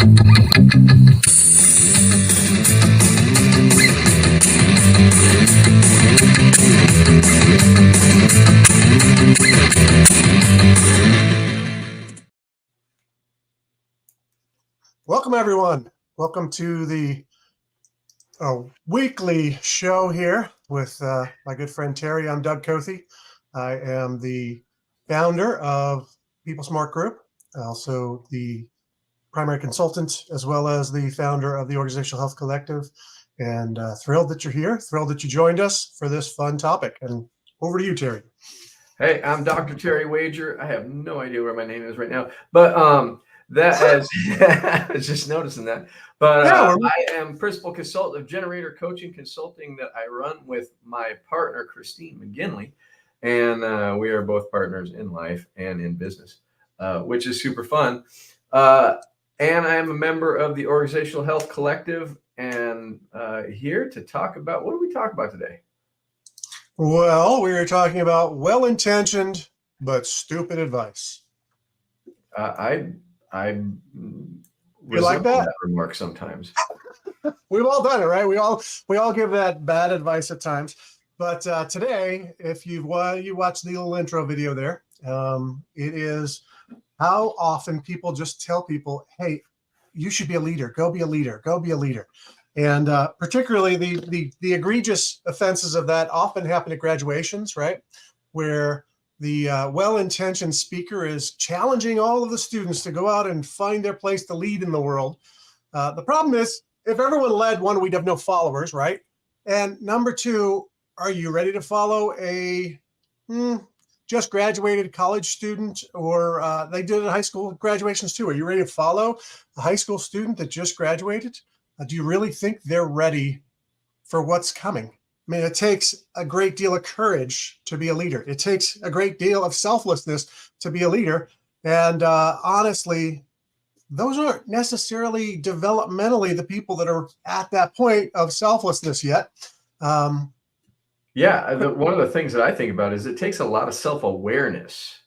Welcome, everyone. Welcome to the weekly show here with my good friend Terry. I'm Doug Cothe. I am the founder of People Smart Group, also the primary consultant, as well as the founder of the Organizational Health Collective. And thrilled that you're here, thrilled that you joined us for this fun topic. And over to you, Terry. Hey, I'm Dr. Terry Wager. I have no idea where my name is right now, but that as I was just noticing that. But I am principal consultant of Generator Coaching Consulting that I run with my partner, Christine McGinley. And we are both partners in life and in business, which is super fun. And I am a member of the Organizational Health Collective and here to talk about, what do we talk about today? Well, we were talking about well-intentioned but stupid advice. I you like that remark sometimes. We've all done it, right? We all give that bad advice at times. But today, if you watch the little intro video there, it is how often people just tell people, "Hey, you should be a leader. Go be a leader. Go be a leader." And particularly the egregious offenses of that often happen at graduations, right? Where the well-intentioned speaker is challenging all of the students to go out and find their place to lead in the world. The problem is, if everyone led, one, we'd have no followers, right? And number two, are you ready to follow a just graduated college student, or they did it at high school graduations too? Are you ready to follow a high school student that just graduated? Do you really think they're ready for what's coming? I mean, it takes a great deal of courage to be a leader. It takes a great deal of selflessness to be a leader. And honestly, those aren't necessarily developmentally the people that are at that point of selflessness yet. One of the things that I think about is it takes a lot of self-awareness.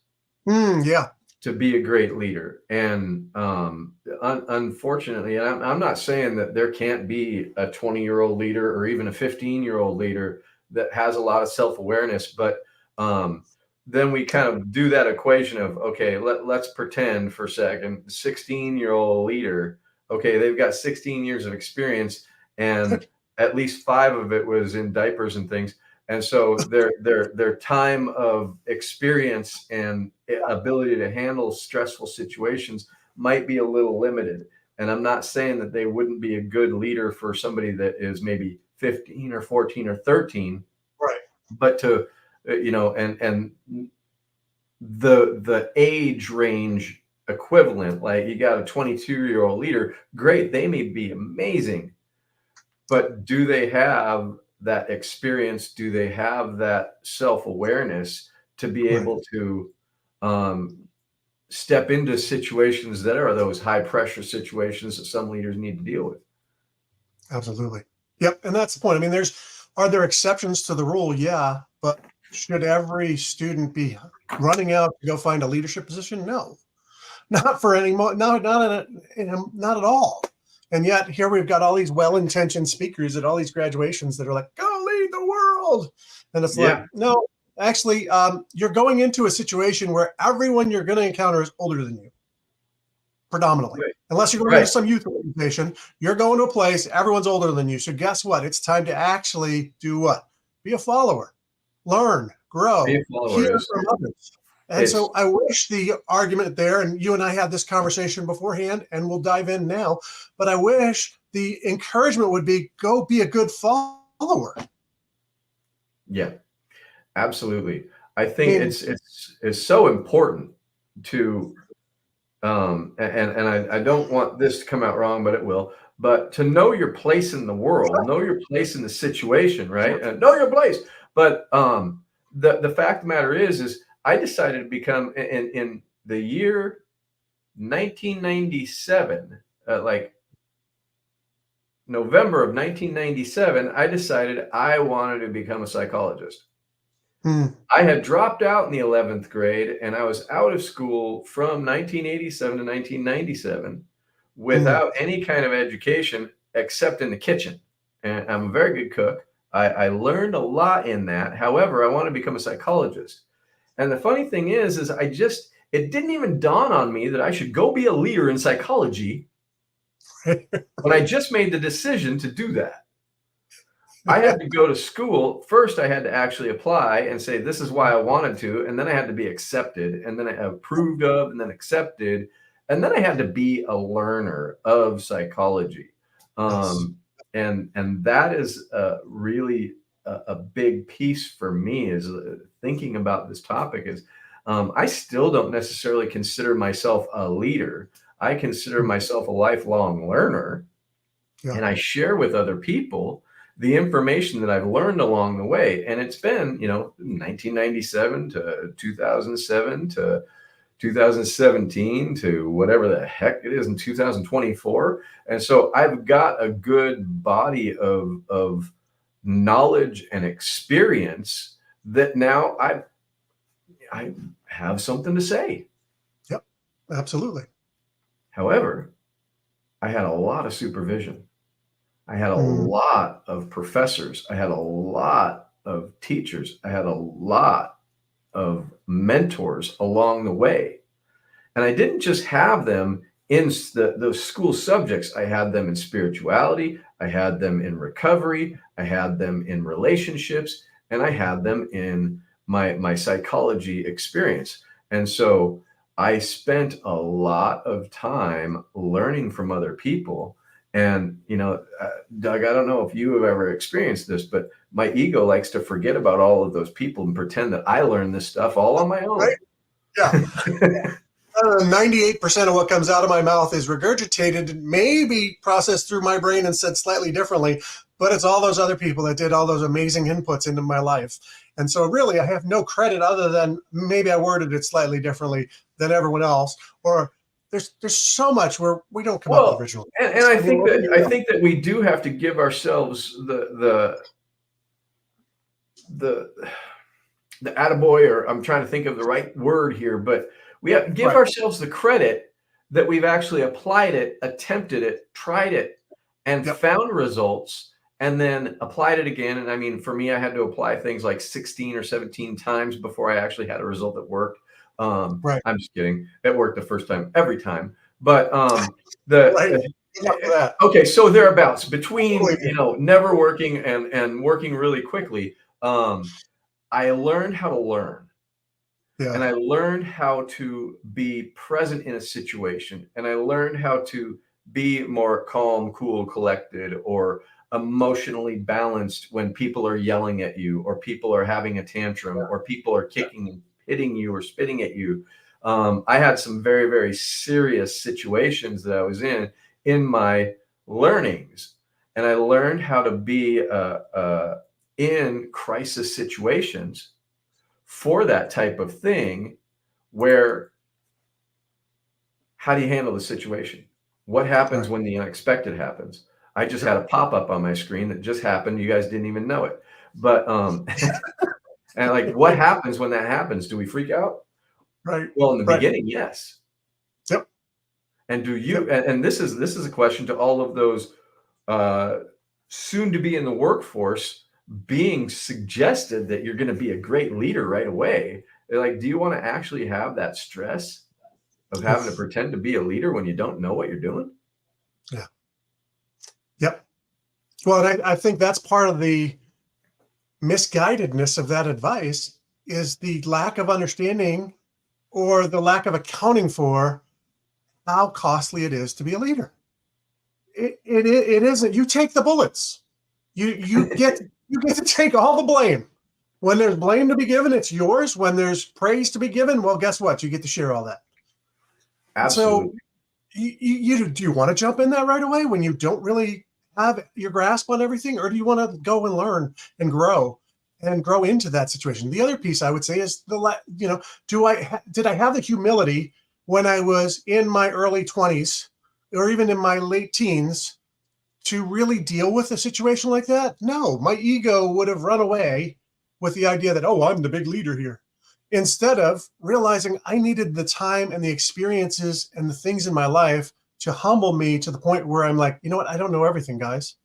To be a great leader. And unfortunately, and I'm not saying that there can't be a 20-year-old leader or even a 15-year-old leader that has a lot of self-awareness, but then we kind of do that equation of, okay, let's pretend for a second, 16-year-old leader, okay, they've got 16 years of experience and at least 5 of it was in diapers and things. And so their time of experience and ability to handle stressful situations might be a little limited. And I'm not saying that they wouldn't be a good leader for somebody that is maybe 15 or 14 or 13. Right. But to, and the age range equivalent, like you got a 22-year-old leader, great, they may be amazing. But do they have that experience? Do they have that self-awareness to be able to step into situations that are those high pressure situations that some leaders need to deal with? Absolutely. Yep. And that's the point. I mean, are there exceptions to the rule? Yeah. But should every student be running out to go find a leadership position? No, not for any more. No, not at all. And yet here we've got all these well-intentioned speakers at all these graduations that are like, go lead the world. And it's like, no, actually, you're going into a situation where everyone you're going to encounter is older than you, predominantly. Right. Unless you're going to some youth organization, you're going to a place, everyone's older than you. So guess what? It's time to actually do what? Be a follower, learn, grow, hear from others. And so I wish the argument there, and you and I had this conversation beforehand, and we'll dive in now, but I wish the encouragement would be, go be a good follower. Yeah, absolutely. I think it's so important to, and I don't want this to come out wrong, but it will, but to know your place in the world, know your place in the situation, right? Know your place. But the fact of the matter is I decided to become, in the year 1997, like November of 1997, I decided I wanted to become a psychologist. I had dropped out in the 11th grade and I was out of school from 1987 to 1997, Mm. without any kind of education except in the kitchen. And I'm a very good cook. I learned a lot in that. However, I want to become a psychologist. And the funny thing is it didn't even dawn on me that I should go be a leader in psychology when I just made the decision to do that. I had to go to school. First, I had to actually apply and say, this is why I wanted to. And then I had to be accepted, and then I approved of, and then accepted. And then I had to be a learner of psychology. Yes. And that is really a big piece for me is thinking about this topic is I still don't necessarily consider myself a leader. I consider myself a lifelong learner, Yeah. and I share with other people the information that I've learned along the way. And it's been, 1997 to 2007 to 2017 to whatever the heck it is in 2024. And so I've got a good body of knowledge and experience that now I have something to say. Yep. Absolutely. However, I had a lot of supervision. I had a Mm. lot of professors. I had a lot of teachers. I had a lot of mentors along the way. And I didn't just have them in those school subjects. I had them in spirituality. I had them in recovery. I had them in relationships. And I had them in my psychology experience. And so I spent a lot of time learning from other people. And, Doug, I don't know if you have ever experienced this, but my ego likes to forget about all of those people and pretend that I learned this stuff all on my own. Right. Yeah. 98% of what comes out of my mouth is regurgitated, maybe processed through my brain and said slightly differently, but it's all those other people that did all those amazing inputs into my life. And so really I have no credit other than maybe I worded it slightly differently than everyone else, or there's so much where we don't come up with Well, original. and I think what do that you know? we do have to give ourselves the attaboy, or I'm trying to think of the right word here, but we have to give Right. ourselves the credit that we've actually applied it, attempted it, tried it, and Yep. found results, and then applied it again. And I mean, for me, I had to apply things like 16 or 17 times before I actually had a result that worked. Right. I'm just kidding. It worked the first time, every time. But the Right. Good luck with that. okay, so thereabouts between Totally. never working and working really quickly. I learned how to learn, Yeah. and I learned how to be present in a situation, and I learned how to be more calm, cool, collected, or emotionally balanced when people are yelling at you, or people are having a tantrum, or people are kicking and hitting you or spitting at you. I had some very, very serious situations that I was in my learnings, and I learned how to be in crisis situations for that type of thing. Where how do you handle the situation? What happens Right. when the unexpected happens? I just had a pop-up on my screen that just happened. You guys didn't even know it. But and like, what happens when that happens? Do we freak out? Right. Well, in the Right. beginning, yes. Yep. And do you Yep. and this is a question to all of those uh, soon to be in the workforce, being suggested that you're going to be a great leader right away. They're like, do you want to actually have that stress of having to Oof. pretend to be a leader when you don't know what you're doing? Yeah. Yep. Well, and I think that's part of the misguidedness of that advice is the lack of understanding or the lack of accounting for how costly it is to be a leader. It isn't. You take the bullets. You get to take all the blame. When there's blame to be given, it's yours. When there's praise to be given, well, guess what? You get to share all that. So Absolutely. you do you want to jump in that right away when you don't really have your grasp on everything, or do you want to go and learn and grow into that situation? The other piece I would say is did I have the humility when I was in my early 20s or even in my late teens to really deal with a situation like that? No, my ego would have run away with the idea that, oh, I'm the big leader here, instead of realizing I needed the time and the experiences and the things in my life to humble me to the point where I'm like, you know what? I don't know everything, guys.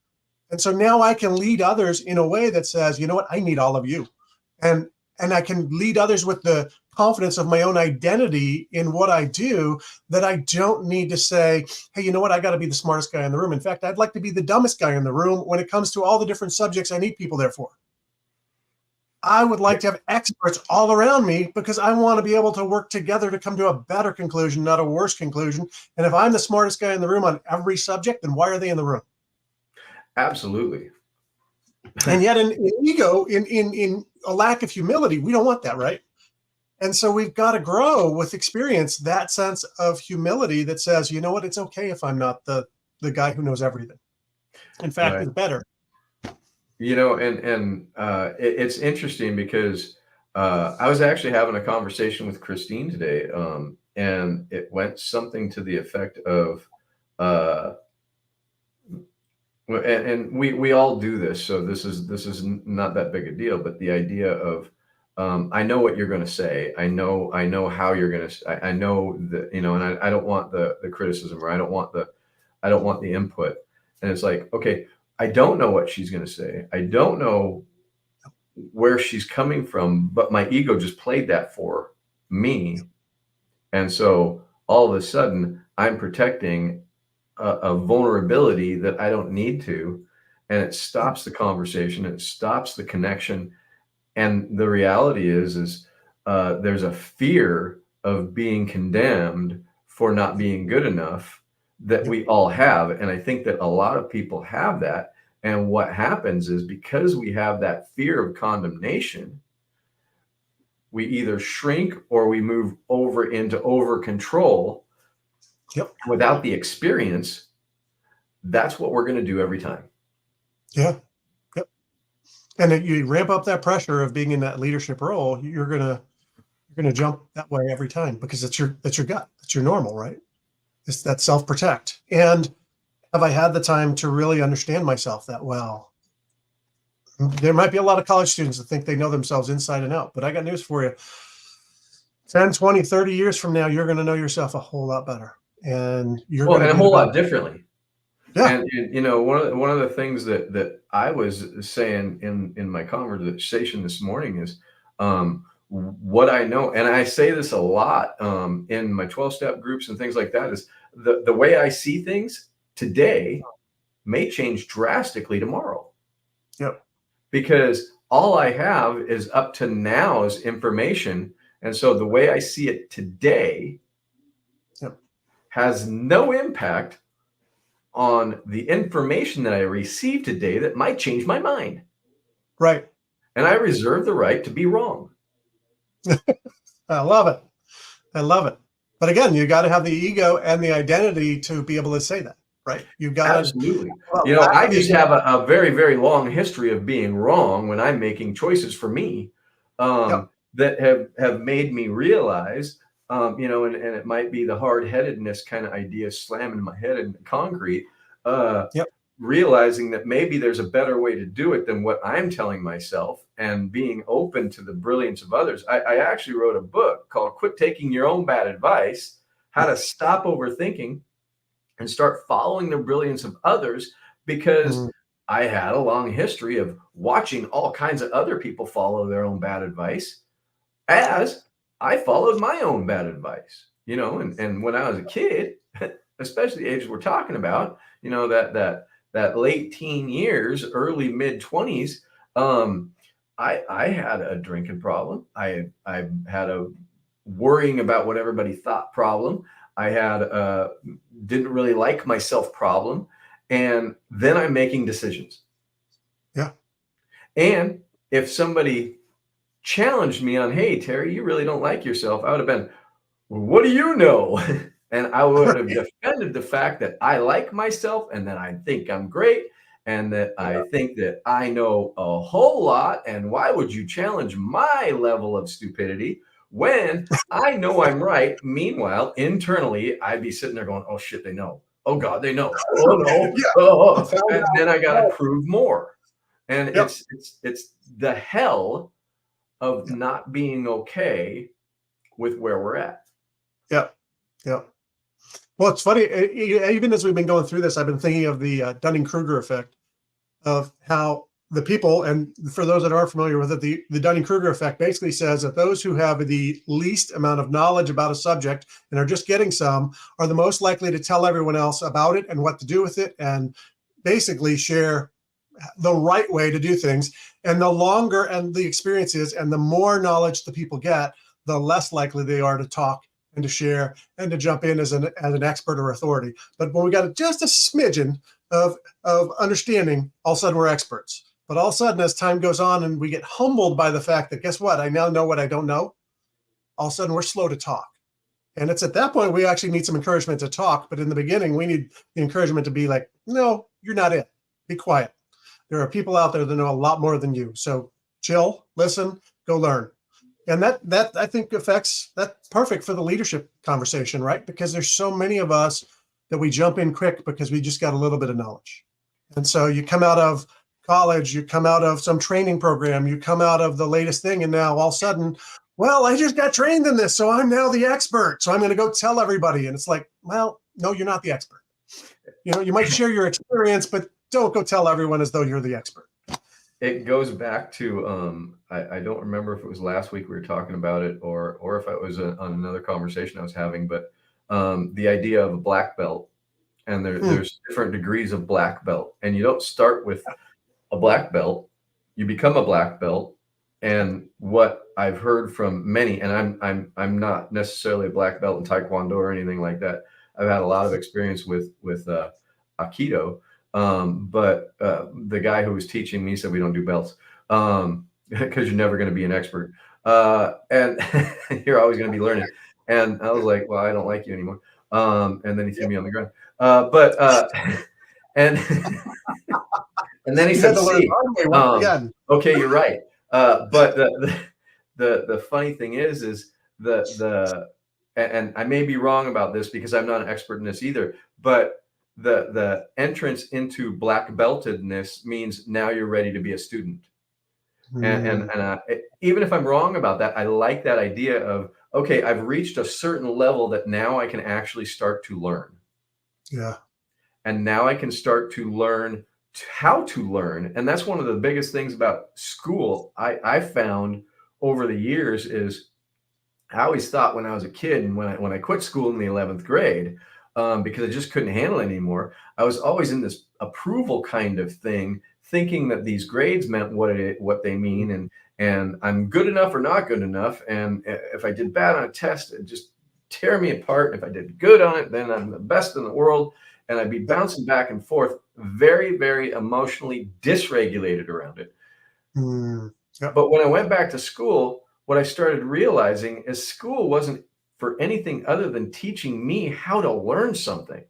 And so now I can lead others in a way that says, you know what? I need all of you. And and I can lead others with the confidence of my own identity in what I do, that I don't need to say, hey, you know what? I got to be the smartest guy in the room. In fact, I'd like to be the dumbest guy in the room when it comes to all the different subjects I need people there for. I would like to have experts all around me because I want to be able to work together to come to a better conclusion, not a worse conclusion. And if I'm the smartest guy in the room on every subject, then why are they in the room? Absolutely. And yet in ego, in a lack of humility, we don't want that, right? And so we've got to grow with experience that sense of humility that says, you know what, it's okay if I'm not the guy who knows everything. In fact, Right. it's better. It's interesting because I was actually having a conversation with Christine today, and it went something to the effect of, uh, and we all do this, so this is not that big a deal. But the idea of, I know what you're going to say. I know how you're going to. I know that, and I don't want the criticism, or I don't want the input. And it's like, okay, I don't know what she's going to say. I don't know where she's coming from, but my ego just played that for me. And so all of a sudden, I'm protecting a vulnerability that I don't need to. And it stops the conversation, it stops the connection. And the reality is there's a fear of being condemned for not being good enough that Yep. we all have. And I think that a lot of people have that. And what happens is, because we have that fear of condemnation, we either shrink or we move over into over control Yep. without the experience. That's what we're going to do every time. Yeah. Yep. And you ramp up that pressure of being in that leadership role, you're gonna jump that way every time because that's your gut. That's your normal, right? It's that self-protect. And have I had the time to really understand myself that well? There might be a lot of college students that think they know themselves inside and out, but I got news for you. 10, 20, 30 years from now, you're going to know yourself a whole lot better. And you're Well, going to and a be the whole best. lot differently. Yeah. And one of the things that I was saying in my conversation this morning is, what I know, and I say this a lot in my 12-step groups and things like that, is the way I see things today may change drastically tomorrow, Yep. because all I have is up to now's information. And so the way I see it today Yep. has no impact on the information that I receive today that might change my mind. Right. And I reserve the right to be wrong. I love it. I love it. But again, you got to have the ego and the identity to be able to say that, right? You've got to, Absolutely. well, I lack of just ego. have a very, very long history of being wrong when I'm making choices for me, Yep. that have made me realize, and it might be the hard-headedness kind of idea slamming my head in the concrete, uh, Yep. realizing that maybe there's a better way to do it than what I'm telling myself, and being open to the brilliance of others. I actually wrote a book called Quit Taking Your Own Bad Advice: How to Stop Overthinking and Start Following the Brilliance of Others, because Mm, I had a long history of watching all kinds of other people follow their own bad advice, as I followed my own bad advice. And when I was a kid, especially the ages we're talking about, that late teen years, early mid 20s, I had a drinking problem. I had a worrying about what everybody thought problem. I had a didn't really like myself problem. And then I'm making decisions. yeah. And if somebody challenged me on, hey, Terry, you really don't like yourself, I would have been, well, what do you know? And I would have defended the fact that I like myself, and that I think I'm great, and that I think that I know a whole lot. And why would you challenge my level of stupidity when I know I'm right? Meanwhile, internally, I'd be sitting there going, oh shit, they know. Oh God, they know. Oh no. Yeah. Oh, Found and then I got to prove more. And Yep. it's the hell of Yep. not being okay with where we're at. Yep. Yep. Well, it's funny. Even as we've been going through this, I've been thinking of the Dunning-Kruger effect of how the people, and for those that aren't familiar with it, the Dunning-Kruger effect basically says that those who have the least amount of knowledge about a subject and are just getting some are the most likely to tell everyone else about it and what to do with it, and basically share the right way to do things. And the longer and the experience is, and the more knowledge the people get, the less likely they are to talk and to share and to jump in as an expert or authority. But when we got just a smidgen of understanding, all of a sudden we're experts. But all of a sudden, as time goes on and we get humbled by the fact that, guess what, I now know what I don't know, all of a sudden we're slow to talk. And it's at that point we actually need some encouragement to talk. But in the beginning, we need the encouragement to be like, no, you're not it. Be quiet. There are people out there that know a lot more than you. So chill, listen, go learn. And that I think that's perfect for the leadership conversation, right? Because there's so many of us that we jump in quick because we just got a little bit of knowledge. And so you come out of college, you come out of some training program, you come out of the latest thing, and now all of a sudden, well, I just got trained in this, so I'm now the expert. So I'm going to go tell everybody. And it's like, well, no, you're not the expert. You might share your experience, but don't go tell everyone as though you're the expert. It goes back to I don't remember if it was last week we were talking about it, or if it was on another conversation I was having, but the idea of a black belt, and there's different degrees of black belt, and you don't start with a black belt, you become a black belt. And what I've heard from many, and I'm not necessarily a black belt in Taekwondo or anything like that. I've had a lot of experience with Aikido. But the guy who was teaching me said we don't do belts because you're never going to be an expert, and you're always going to be learning. And I was like, well, I don't like you anymore. And then he threw me on the ground. And and then he said, "See, okay, you're right." But the funny thing is and I may be wrong about this because I'm not an expert in this either, but the entrance into black beltedness means now you're ready to be a student. And even if I'm wrong about that, I like that idea of, okay, I've reached a certain level that now I can actually start to learn. Yeah. And now I can start to learn how to learn. And that's one of the biggest things about school I found over the years is I always thought when I was a kid and when I quit school in the 11th grade, because I just couldn't handle it anymore, I was always in this approval kind of thing, thinking that these grades meant what they mean, and I'm good enough or not good enough. And if I did bad on a test, it'd just tear me apart. If I did good on it, then I'm the best in the world. And I'd be bouncing back and forth, very, very emotionally dysregulated around it. Yep. But when I went back to school, what I started realizing is school wasn't for anything other than teaching me how to learn something.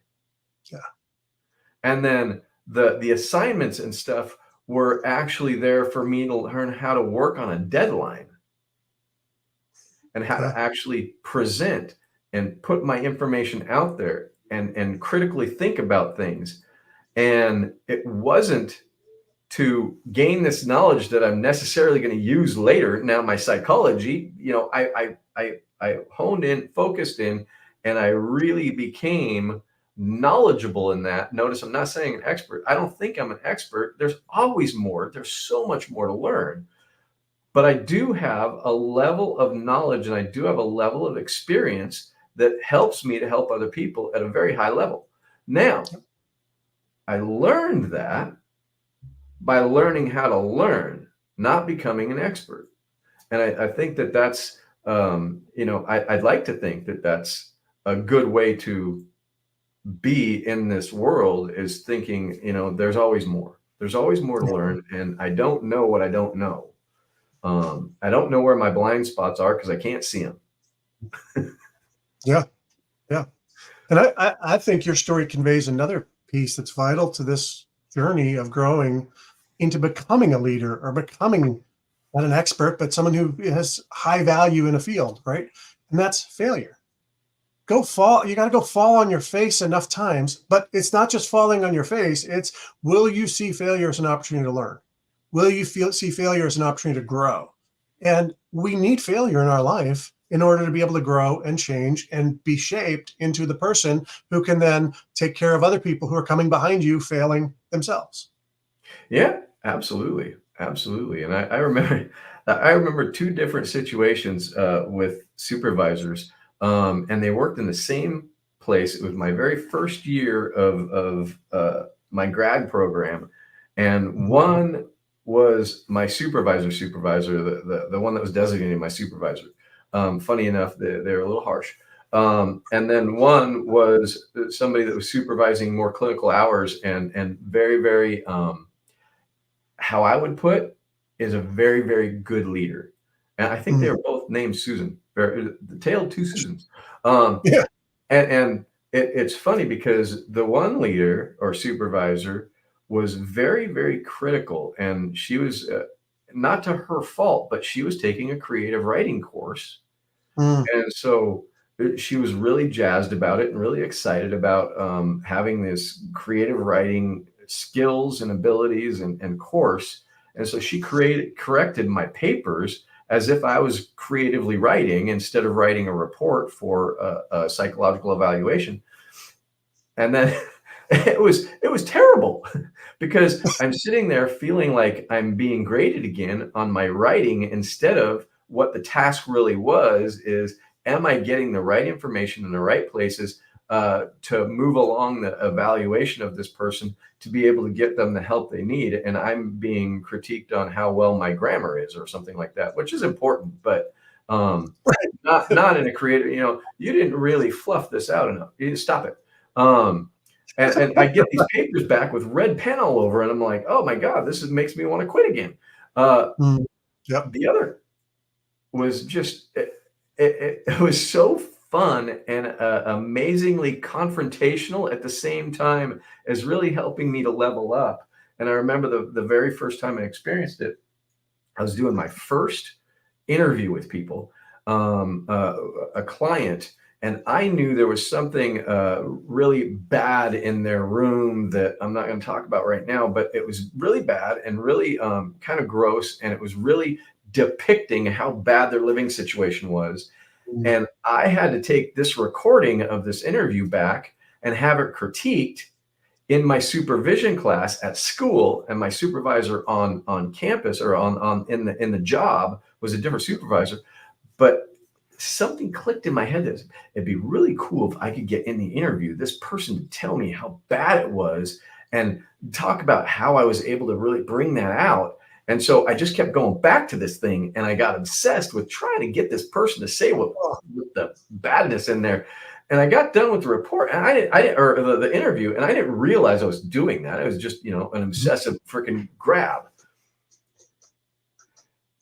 Yeah. And then the assignments and stuff were actually there for me to learn how to work on a deadline and how to actually present and put my information out there and critically think about things. And it wasn't to gain this knowledge that I'm necessarily going to use later. Now, my psychology, I honed in, focused in, and I really became knowledgeable in that. Notice I'm not saying an expert. I don't think I'm an expert. There's always more. There's so much more to learn. But I do have a level of knowledge and I do have a level of experience that helps me to help other people at a very high level. Now, I learned that by learning how to learn, not becoming an expert. And I think that that's, I'd like to think that that's a good way to be in this world, is thinking, there's always more. There's always more to learn. And I don't know what I don't know. I don't know where my blind spots are because I can't see them. Yeah. And I think your story conveys another piece that's vital to this journey of growing into becoming a leader or becoming not an expert, but someone who has high value in a field, right? And that's failure. You got to go fall on your face enough times, but it's not just falling on your face. It's, will you see failure as an opportunity to learn? Will you see failure as an opportunity to grow? And we need failure in our life in order to be able to grow and change and be shaped into the person who can then take care of other people who are coming behind you failing themselves. Yeah, absolutely, absolutely. And I remember, I remember two different situations with supervisors, and they worked in the same place. It was my very first year of my grad program, and Mhm. one was my supervisor, the one that was designated my supervisor. Funny enough, they're a little harsh. And then one was somebody that was supervising more clinical hours and very how I would put is a very, very good leader. And I think they Mhm. were both named Susan, the tale of two Susans. Um, Yeah. and it's funny because the one leader or supervisor was very, very critical. And she was not to her fault, but she was taking a creative writing course. Mm. And so she was really jazzed about it and really excited about having this creative writing skills and abilities and course. And so she corrected my papers as if I was creatively writing instead of writing a report for a psychological evaluation. And then it was terrible because I'm sitting there feeling like I'm being graded again on my writing instead of what the task really was is, am I getting the right information in the right places to move along the evaluation of this person to be able to get them the help they need? And I'm being critiqued on how well my grammar is or something like that, which is important, but um, not in a creative, you didn't really fluff this out enough. You stop it. Um, and I get these papers back with red pen all over, and I'm like, oh my God, makes me want to quit again. Uh, Mm. Yep. the other was just, it was so fun and amazingly confrontational at the same time as really helping me to level up. And I remember the very first time I experienced it, I was doing my first interview with people, a client, and I knew there was something really bad in their room that I'm not going to talk about right now, but it was really bad and really kind of gross, and it was really depicting how bad their living situation was. Mm. And I had to take this recording of this interview back and have it critiqued in my supervision class at school, and my supervisor on campus or on in the job was a different supervisor. But something clicked in my head that it'd be really cool if I could get in the interview this person to tell me how bad it was and talk about how I was able to really bring that out. And so I just kept going back to this thing, and I got obsessed with trying to get this person to say Oh. what the badness in there. And I got done with the report, and I didn't, or the interview, and I didn't realize I was doing that. It was just, an obsessive freaking grab.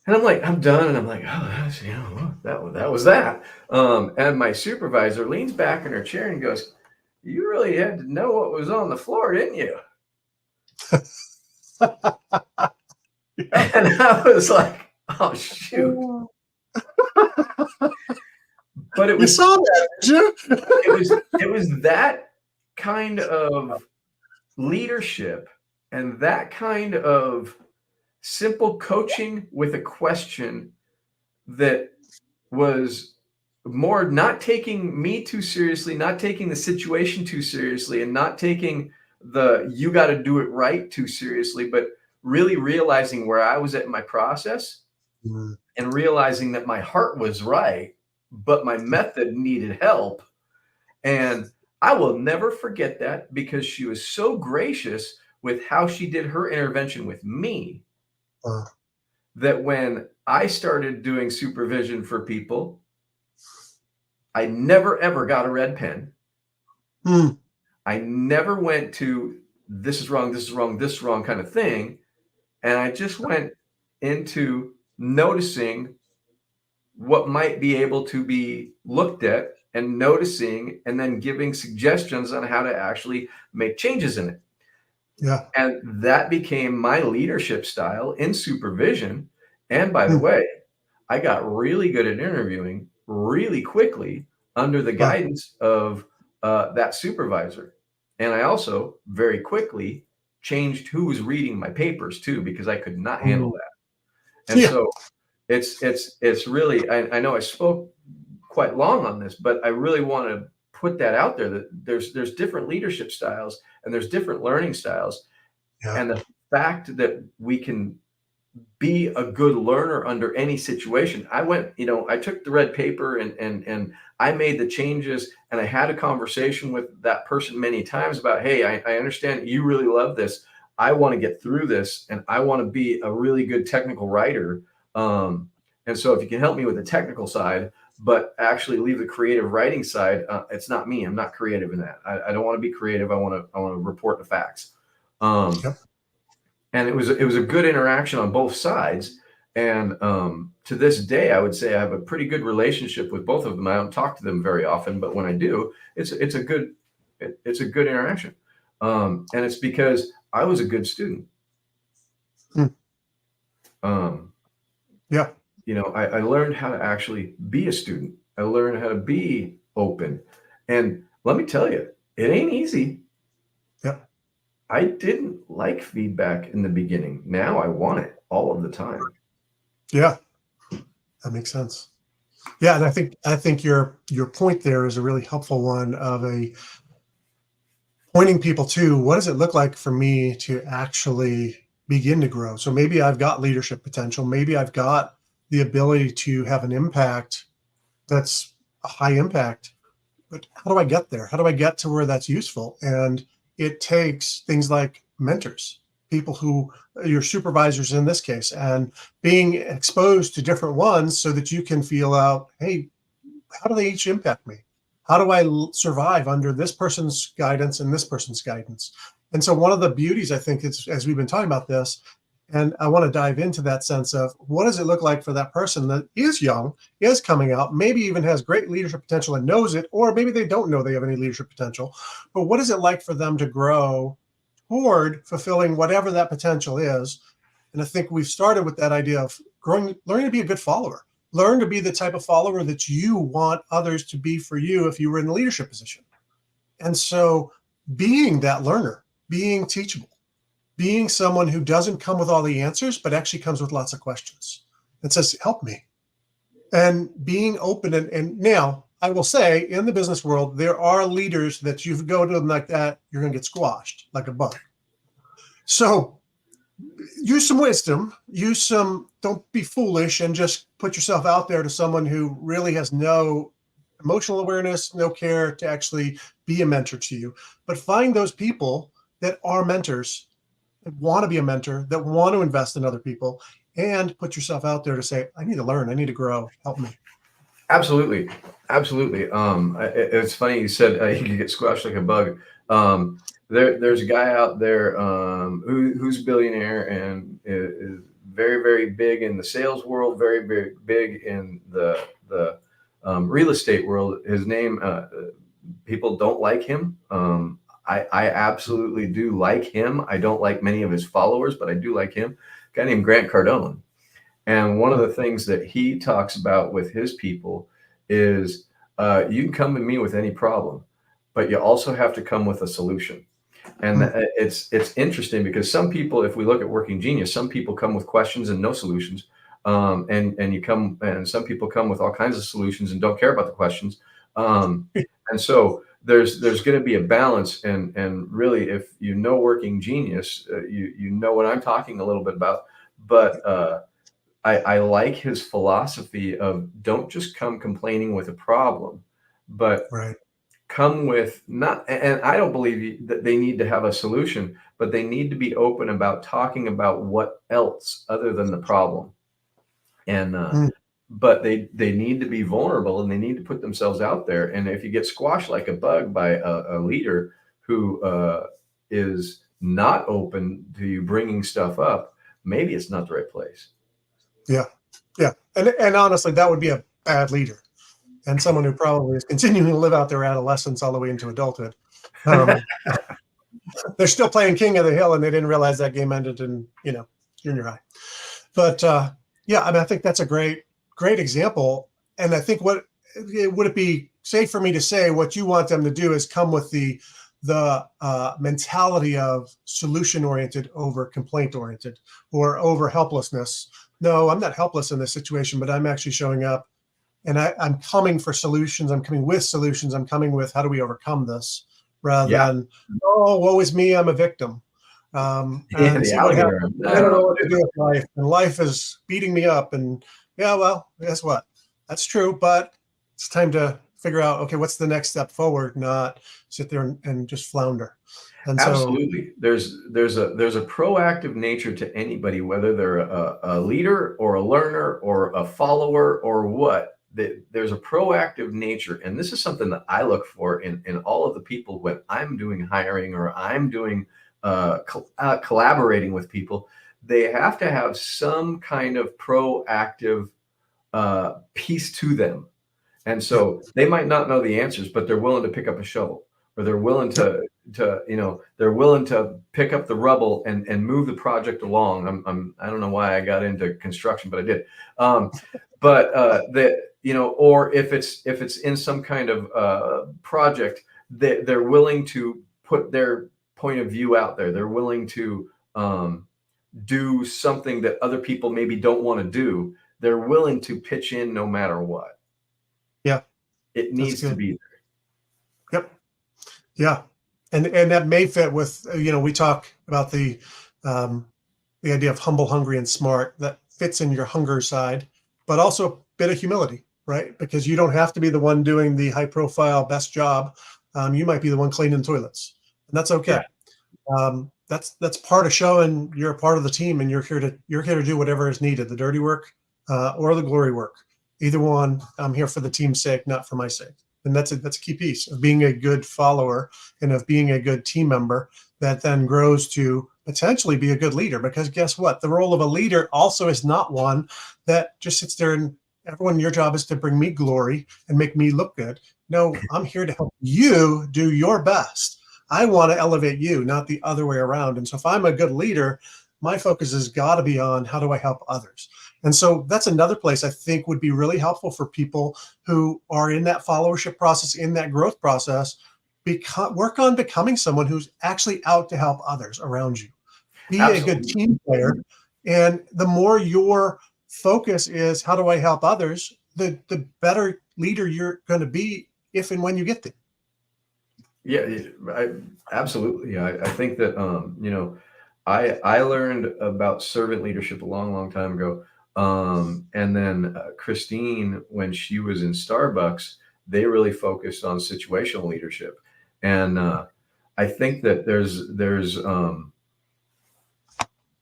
And I'm like, I'm done. And I'm like, oh, that was that. And my supervisor leans back in her chair and goes, you really had to know what was on the floor, didn't you? Yeah. And I was like, oh, shoot. But You saw that, did you? it was that kind of leadership and that kind of simple coaching with a question that was more not taking me too seriously, not taking the situation too seriously, and not taking the you got to do it right too seriously, but really realizing where I was at in my process Mm. and realizing that my heart was right, but my method needed help. And I will never forget that because she was so gracious with how she did her intervention with me Uh, that when I started doing supervision for people, I never ever got a red pen. mm. I never went to this is wrong, this is wrong, this is wrong kind of thing. And I just went into noticing what might be able to be looked at and noticing and then giving suggestions on how to actually make changes in it. Yeah. And that became my leadership style in supervision. And by the Mm. way, I got really good at interviewing really quickly under the Uh, guidance of that supervisor. And I also very quickly changed who was reading my papers too, because I could not handle mm. that. And Yeah. so it's really, I know I spoke quite long on this, but I really want to put that out there, that there's different leadership styles and there's different learning styles. Yeah. And the fact that we can be a good learner under any situation. I went, I took the red paper and I made the changes, and I had a conversation with that person many times about, hey, I understand you really love this. I want to get through this, and I want to be a really good technical writer. And so if you can help me with the technical side, but actually leave the creative writing side, it's not me. I'm not creative in that. I don't want to be creative. I want to report the facts. Yep. And it was a good interaction on both sides. And to this day, I would say I have a pretty good relationship with both of them. I don't talk to them very often, but when I do, it's a good interaction. And it's because I was a good student. Mm. Um, Yeah. I learned how to actually be a student. I learned how to be open. And let me tell you, it ain't easy. Yeah. I didn't like feedback in the beginning. Now I want it all of the time. Yeah. That makes sense. Yeah, and I think your point there is a really helpful one, of a pointing people to, what does it look like for me to actually begin to grow? So maybe I've got leadership potential. Maybe I've got the ability to have an impact that's a high impact, but how do I get there? How do I get to where that's useful? And it takes things like mentors, people who, your supervisors in this case, and being exposed to different ones so that you can feel out, hey, how do they each impact me? How do I survive under this person's guidance and this person's guidance? And so one of the beauties, I think, it's, as we've been talking about this, and I want to dive into that sense of, what does it look like for that person that is young, is coming out, maybe even has great leadership potential and knows it, or maybe they don't know they have any leadership potential, but what is it like for them to grow toward fulfilling whatever that potential is? And I think we've started with that idea of growing, learning to be a good follower. Learn to be the type of follower that you want others to be for you if you were in a leadership position. And so being that learner, being teachable, being someone who doesn't come with all the answers, but actually comes with lots of questions and says, help me. And being open. And now I will say, in the business world, there are leaders that you go to them like that, you're going to get squashed like a bug. So use some wisdom, don't be foolish, and just put yourself out there to someone who really has no emotional awareness, no care to actually be a mentor to you. But find those people that are mentors, that want to be a mentor, that want to invest in other people, and put yourself out there to say, I need to learn, I need to grow, help me. Absolutely. Absolutely. It's funny you said you could get squashed like a bug. There's a guy out there who's a billionaire and is very, very big in the sales world, very, very big in the real estate world. His name, people don't like him. I absolutely do like him. I don't like many of his followers, but I do like him. A guy named Grant Cardone. And one of the things that he talks about with his people is you can come to me with any problem, but you also have to come with a solution. And it's interesting because some people, if we look at Working Genius, some people come with questions and no solutions. And some people come with all kinds of solutions and don't care about the questions. And so there's going to be a balance. And really, if you know Working Genius, you know what I'm talking a little bit about. But I like his philosophy of, don't just come complaining with a problem, but Right. come with not, and I don't believe that they need to have a solution, but they need to be open about talking about what else other than the problem. And, but they need to be vulnerable and they need to put themselves out there. And if you get squashed like a bug by a leader who is not open to you bringing stuff up, maybe it's not the right place. Yeah. Yeah. And honestly, that would be a bad leader, and someone who probably is continuing to live out their adolescence all the way into adulthood. They're still playing King of the Hill, and they didn't realize that game ended in, junior high. But yeah, I mean, I think that's a great example. And I think would it be safe for me to say what you want them to do is come with the mentality of solution oriented over complaint oriented, or over helplessness. No, I'm not helpless in this situation, but I'm actually showing up and I'm coming for solutions. I'm coming with solutions. I'm coming with how do we overcome this, rather Yeah. than, oh, woe is me, I'm a victim. Yeah, And the see what happens. alligator. I I don't don't know know what what to to do. do with life, and life is beating me up. And yeah, well, guess what? That's true, but it's time to figure out, okay, what's the next step forward, not sit there and just flounder. And so, Absolutely. There's a proactive nature to anybody, whether they're a leader or a learner or a follower or what. There's a proactive nature, and this is something that I look for in all of the people when I'm doing hiring or I'm doing collaborating with people. They have to have some kind of proactive piece to them. And yep, so they might not know the answers, but they're willing to pick up a shovel, or they're willing yep, they're willing to pick up the rubble and move the project along. I don't know why I got into construction, but I did. But or if it's in some kind of project, they're willing to put their point of view out there. They're willing to do something that other people maybe don't want to do. They're willing to pitch in no matter what. yeah, It that's needs to good. be Yep. Yeah. And that may fit with, we talk about the idea of humble, hungry, and smart. That fits in your hunger side, but also a bit of humility, right? Because you don't have to be the one doing the high profile best job. You might be the one cleaning toilets, and that's yeah, okay. That's part of showing you're a part of the team, and you're here to do whatever is needed, the dirty work or the glory work. Either one, I'm here for the team's sake, not for my sake. And that's a key piece of being a good follower and of being a good team member that then grows to potentially be a good leader. Because guess what? The role of a leader also is not one that just sits there and everyone, your job is to bring me glory and make me look good. No, I'm here to help you do your best. I want to elevate you, not the other way around. And so if I'm a good leader, my focus has got to be on how do I help others? And so that's another place I think would be really helpful for people who are in that followership process, in that growth process. Work on becoming someone who's actually out to help others around you. Be a good absolutely. team player. And the more your focus is, how do I help others? The better leader you're going to be if and when you get there. Yeah, absolutely. I think that I learned about servant leadership a long, long time ago. And then Christine, when she was in Starbucks, they really focused on situational leadership, and I think that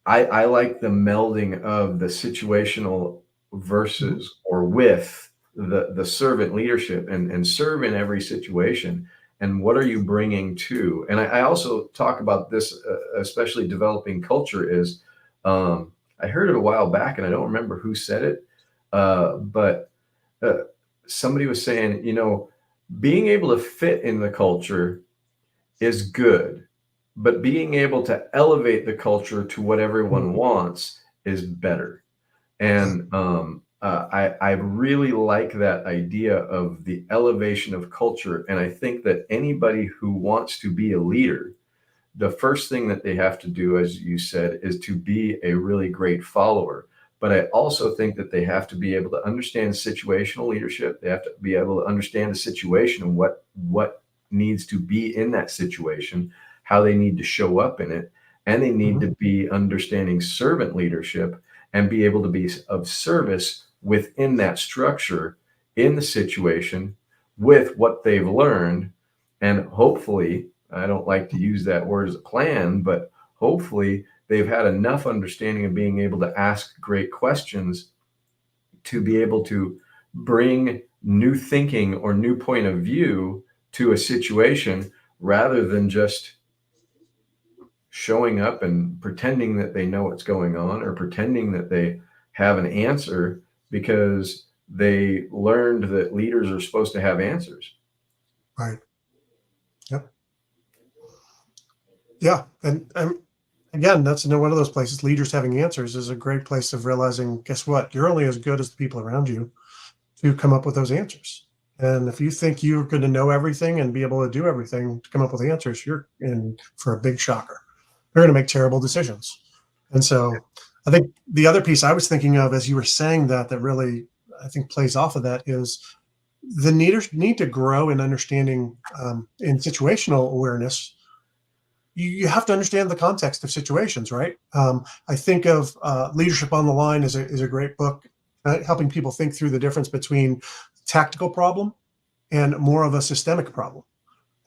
I like the melding of the situational Mhm. versus or with the servant leadership and serve in every situation. And what are you bringing to? And I also talk about this, especially developing culture is, I heard it a while back and I don't remember who said it, but uh, somebody was saying, being able to fit in the culture is good, but being able to elevate the culture to what everyone wants is better. Yeah. And I really like that idea of the elevation of culture. And I think that anybody who wants to be a leader, the first thing that they have to do, as you said, is to be a really great follower. But I also think that they have to be able to understand situational leadership. They have to be able to understand the situation and what needs to be in that situation, how they need to show up in it, and they need Mhm. to be understanding servant leadership and be able to be of service within that structure in the situation with what they've learned. And hopefully, I don't like to use that word as a plan, but hopefully they've had enough understanding of being able to ask great questions to be able to bring new thinking or new point of view to a situation rather than just showing up and pretending that they know what's going on or pretending that they have an answer because they learned that leaders are supposed to have answers. Right. Yep. Yeah. And again, that's one of those places. Leaders having answers is a great place of realizing, guess what? You're only as good as the people around you to come up with those answers. And if you think you're going to know everything and be able to do everything to come up with answers, you're in for a big shocker. You're going to make terrible decisions. And so I think the other piece I was thinking of as you were saying that really I think plays off of that is the leaders need to grow in understanding in situational awareness. You have to understand the context of situations, right? I think of Leadership on the Line is a great book, helping people think through the difference between tactical problem and more of a systemic problem.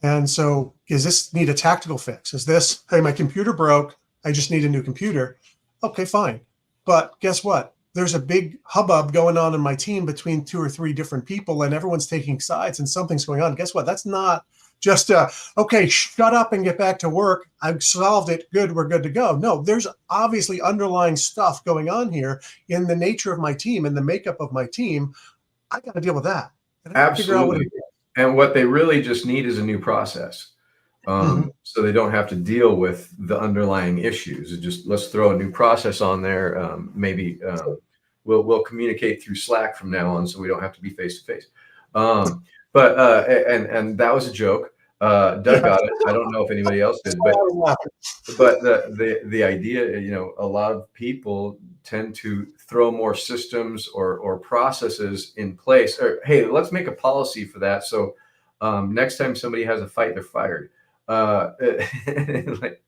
And so, does this need a tactical fix? Is this, hey, my computer broke, I just need a new computer? Okay, fine. But guess what? There's a big hubbub going on in my team between 2 or 3 different people, and everyone's taking sides, and something's going on. Guess what? That's not just okay, shut up and get back to work. I've solved it. Good, we're good to go. No, there's obviously underlying stuff going on here in the nature of my team and the makeup of my team. I got to deal with that. And I got to figure out what it Absolutely. is. And what they really just need is a new process. Mhm. So they don't have to deal with the underlying issues. Just let's throw a new process on there. Maybe we'll communicate through Slack from now on, so we don't have to be face to face. But and that was a joke. Doug Yeah. got it. I don't know if anybody else did, I was laughing. but the idea, a lot of people tend to throw more systems or processes in place. Or hey, let's make a policy for that. So next time somebody has a fight, they're fired. Like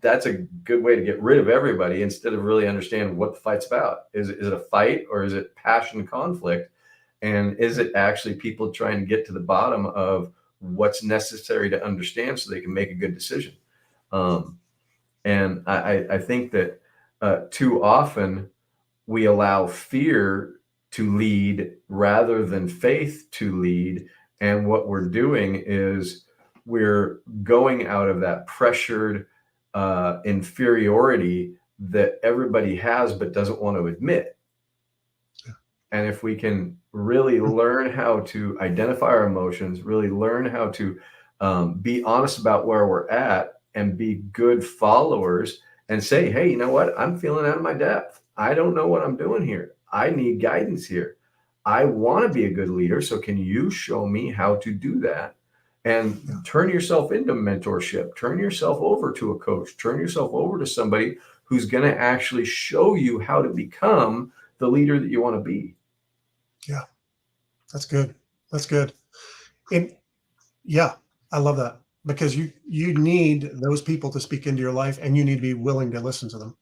that's a good way to get rid of everybody instead of really understanding what the fight's about. Is it a fight or is it passion conflict? And is it actually people trying to get to the bottom of what's necessary to understand so they can make a good decision? And I think that too often we allow fear to lead rather than faith to lead. And what we're doing is we're going out of that pressured inferiority that everybody has but doesn't want to admit. And if we can really learn how to identify our emotions, really learn how to be honest about where we're at and be good followers and say, hey, you know what? I'm feeling out of my depth. I don't know what I'm doing here. I need guidance here. I want to be a good leader. So can you show me how to do that? And turn yourself into mentorship, turn yourself over to a coach, turn yourself over to somebody who's going to actually show you how to become the leader that you want to be. Yeah, that's good. That's good. And yeah, I love that because you need those people to speak into your life, and you need to be willing to listen to them.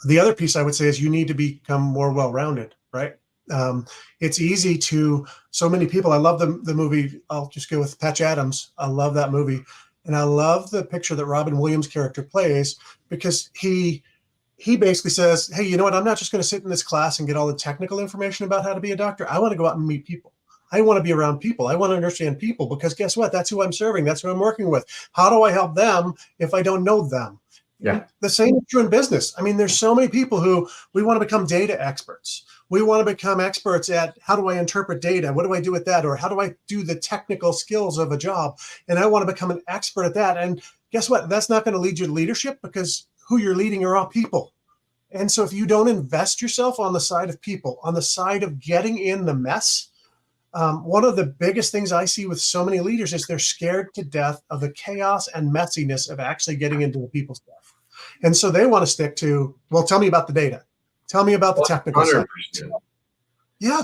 The other piece I would say is you need to become more well-rounded, right? It's easy to so many people. I love the movie. I'll just go with Patch Adams. I love that movie, and I love the picture that Robin Williams' character plays because he basically says, hey, you know what? I'm not just going to sit in this class and get all the technical information about how to be a doctor. I want to go out and meet people. I want to be around people. I want to understand people because guess what? That's who I'm serving. That's who I'm working with. How do I help them if I don't know them? Yeah. And the same is true in business. I mean, there's so many people who we want to become data experts. We want to become experts at how do I interpret data? What do I do with that? Or how do I do the technical skills of a job? And I want to become an expert at that. And guess what? That's not going to lead you to leadership because who you're leading are all people. And so if you don't invest yourself on the side of people, on the side of getting in the mess, one of the biggest things I see with so many leaders is they're scared to death of the chaos and messiness of actually getting into the people stuff. And so they want to stick to, well, tell me about the data. Tell me about the technical 100%. side. Yeah.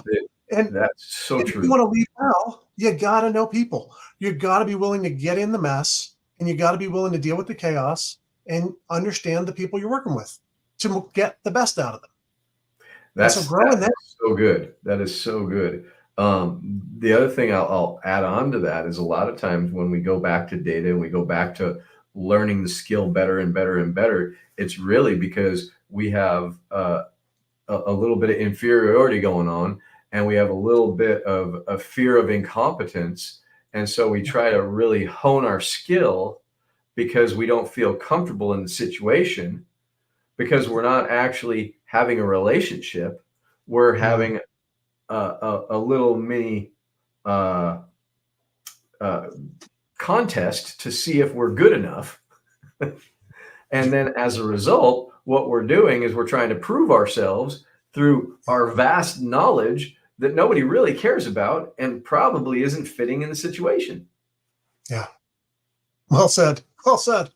And that's so if true. you want to lead well, you got to know people. You got to be willing to get in the mess, and you got to be willing to deal with the chaos and understand the people you're working with to get the best out of them. That's growing that. so good. That is so good. The other thing I'll add on to that is a lot of times when we go back to data and we go back to learning the skill better and better and better, it's really because we have a little bit of inferiority going on, and we have a little bit of a fear of incompetence. And so we try to really hone our skill because we don't feel comfortable in the situation, because we're not actually having a relationship. We're having a little mini contest to see if we're good enough. And then as a result, what we're doing is we're trying to prove ourselves through our vast knowledge that nobody really cares about and probably isn't fitting in the situation. Yeah. Well said. Well said.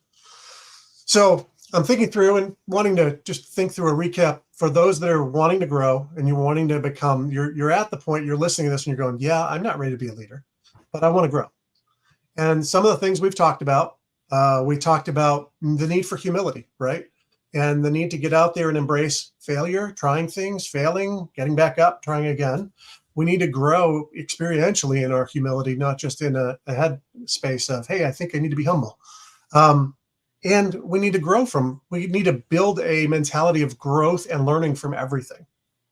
So I'm thinking through and wanting to just think through a recap for those that are wanting to grow and you're wanting to become, you're at the point you're listening to this and you're going, yeah, I'm not ready to be a leader, but I want to grow. And some of the things we've talked about, we talked about the need for humility, right? And the need to get out there and embrace failure, trying things, failing, getting back up, trying again. We need to grow experientially in our humility, not just in a head space of, hey, I think I need to be humble. And we need to build a mentality of growth and learning from everything,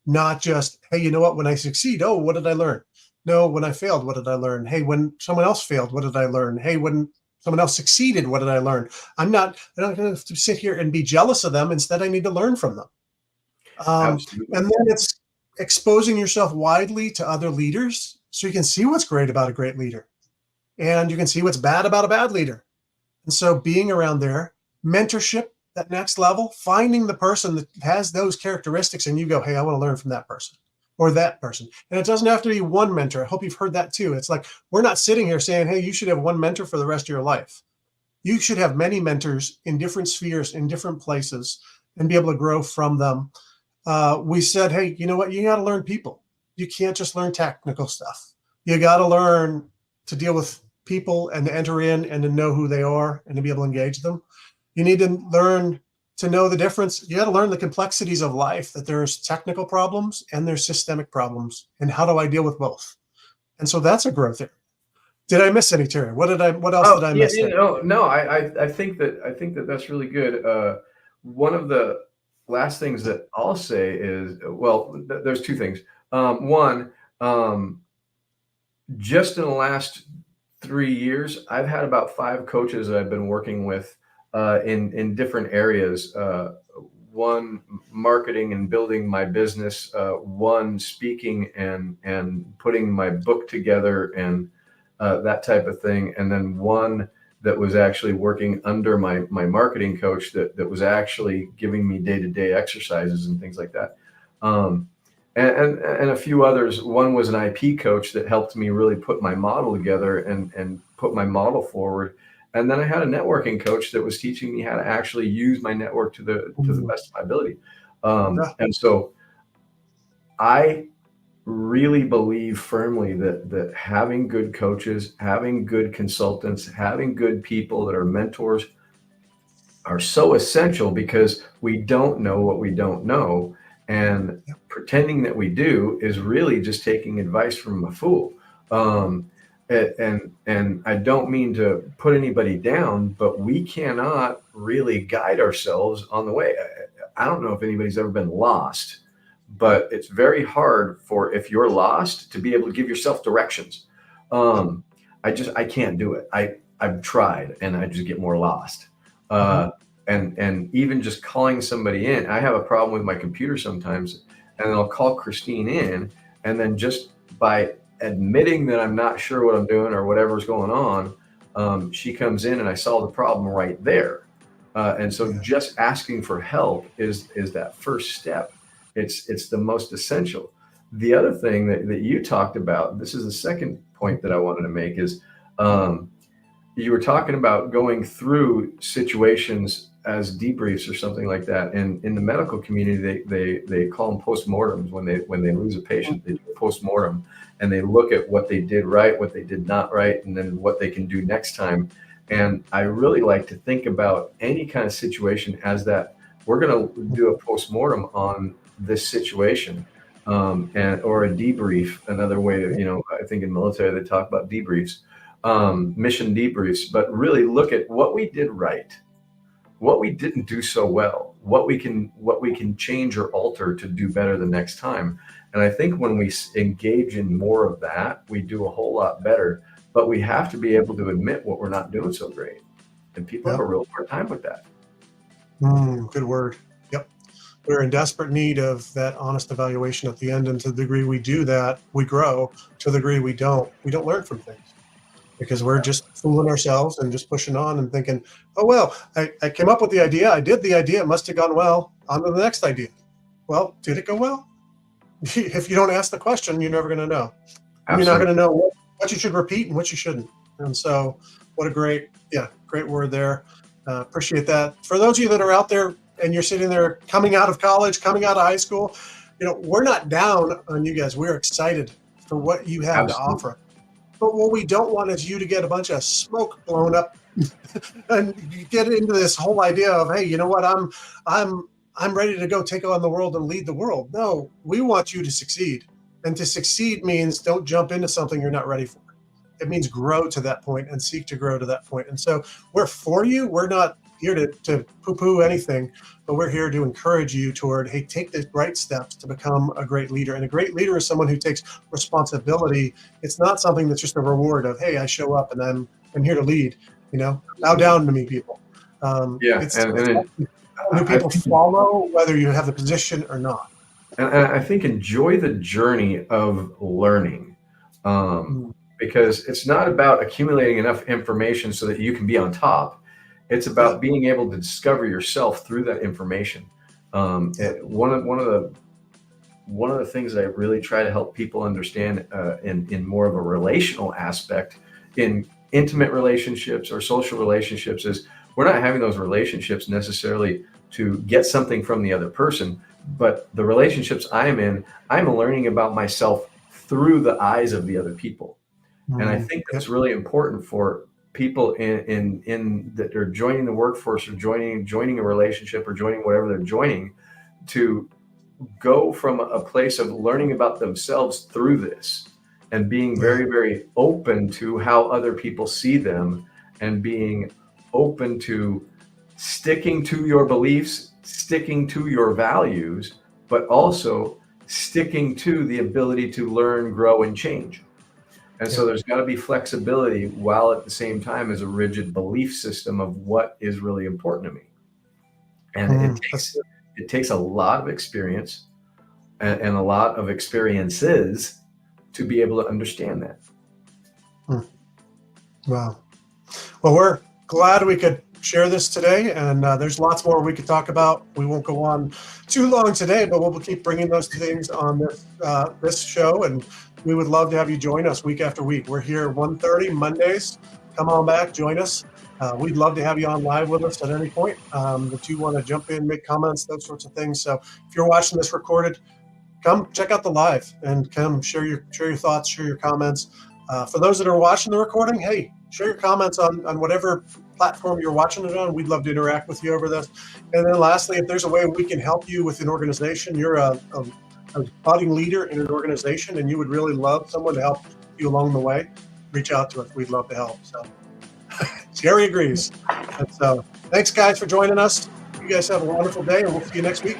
not just, hey, you know what, when I succeed, oh, what did I learn? No, when I failed, what did I learn? Hey, when someone else failed, what did I learn? Hey, when someone else succeeded, what did I learn? I'm not going to sit here and be jealous of them. Instead, I need to learn from them. Absolutely. And then it's exposing yourself widely to other leaders so you can see what's great about a great leader and you can see what's bad about a bad leader. And so being around there, mentorship, that next level, finding the person that has those characteristics and you go, hey, I want to learn from that person or that person. And it doesn't have to be one mentor. I hope you've heard that too. It's like, we're not sitting here saying, hey, you should have one mentor for the rest of your life. You should have many mentors in different spheres, in different places, and be able to grow from them. We said, hey, you know what? You got to learn people. You can't just learn technical stuff. You got to learn to deal with people and to enter in and to know who they are and to be able to engage them. You need to learn to know the difference. You got to learn the complexities of life, that there's technical problems and there's systemic problems. And how do I deal with both? And so that's a growth area. Did I miss any, Terry? What else Oh, did I yeah, miss yeah, there? no. I think that that's really good. One of the last things that I'll say is, well, there's two things. One, just in the last 3 years, I've had about 5 coaches that I've been working with in different areas. One, marketing and building my business. One, speaking and putting my book together and that type of thing. And then one that was actually working under my marketing coach that was actually giving me day-to-day exercises and things like that. And a few others. One was an IP coach that helped me really put my model together and put my model forward. And then I had a networking coach that was teaching me how to actually use my network to the best of my ability. Yeah. And so I really believe firmly that having good coaches, having good consultants, having good people that are mentors are so essential, because we don't know what we don't know. And pretending that we do is really just taking advice from a fool. And I don't mean to put anybody down, but we cannot really guide ourselves on the way. I don't know if anybody's ever been lost, but it's very hard for, if you're lost, to be able to give yourself directions. I can't do it. I've tried and I just get more lost. And even just calling somebody in, I have a problem with my computer sometimes, and I'll call Christine in, and then just by admitting that I'm not sure what I'm doing or whatever's going on, she comes in and I solve the problem right there. And so just asking for help is that first step. It's the most essential. The other thing that you talked about, this is the second point that I wanted to make, is you were talking about going through situations as debriefs or something like that. And in the medical community, they call them postmortems. When they lose a patient, they do a postmortem and they look at what they did right, what they did not right, and then what they can do next time. And I really like to think about any kind of situation as that we're going to do a postmortem on this situation, or a debrief. Another way to, I think in military they talk about debriefs, mission debriefs, but really look at what we did right, what we didn't do so well, what we can change or alter to do better the next time. And I think when we engage in more of that, we do a whole lot better. But we have to be able to admit what we're not doing so great, and people have a real hard time with that. Good word. Yep. We're in desperate need of that honest evaluation at the end. And to the degree we do that, we grow. To the degree we don't learn from things, because we're just fooling ourselves and just pushing on and thinking, oh, well, I came up with the idea. I did the idea. It must have gone well. On to the next idea. Well, did it go well? If you don't ask the question, you're never going to know. You're not going to know what you should repeat and what you shouldn't. And so what a great word there. Appreciate that. For those of you that are out there, and you're sitting there coming out of college, coming out of high school, we're not down on you guys. We're excited for what you have to Absolutely. offer. But what we don't want is you to get a bunch of smoke blown up and you get into this whole idea of, hey, you know what? I'm ready to go take on the world and lead the world. No, we want you to succeed. And to succeed means don't jump into something you're not ready for. It means grow to that point and seek to grow to that point. And so we're for you. We're not here to poo-poo anything, but we're here to encourage you toward, hey, take the right steps to become a great leader. And a great leader is someone who takes responsibility. It's not something that's just a reward of, hey, I show up and I'm here to lead. Bow down to me, people. Yeah, It's and who people follow, whether you have the position or not. And I think enjoy the journey of learning, because it's not about accumulating enough information so that you can be on top. It's about being able to discover yourself through that information. One of the things that I really try to help people understand in more of a relational aspect, in intimate relationships or social relationships, is we're not having those relationships necessarily to get something from the other person, but the relationships I'm in, I'm learning about myself through the eyes of the other people. And I think that's really important for people in that are joining the workforce or joining a relationship or joining whatever they're joining, to go from a place of learning about themselves through this and being very, very open to how other people see them, and being open to sticking to your beliefs, sticking to your values, but also sticking to the ability to learn, grow, and change. And so there's got to be flexibility, while at the same time as a rigid belief system of what is really important to me. And it takes a lot of experience and a lot of experiences to be able to understand that. Wow. Well, we're glad we could share this today, and there's lots more we could talk about. We won't go on too long today, but we'll keep bringing those things on this show, and we would love to have you join us week after week. We're here 1:30 Mondays. Come on back, join us. We'd love to have you on live with us at any point that you want to jump in, make comments, those sorts of things. So if you're watching this recorded, come check out the live and come share your thoughts, share your comments. For those that are watching the recording, hey, share your comments on whatever platform you're watching it on. We'd love to interact with you over this. And then lastly, if there's a way we can help you with an organization, you're a budding leader in an organization and you would really love someone to help you along the way, reach out to us. We'd love to help. So Jerry agrees. And so thanks, guys, for joining us. You guys have a wonderful day, and we'll see you next week.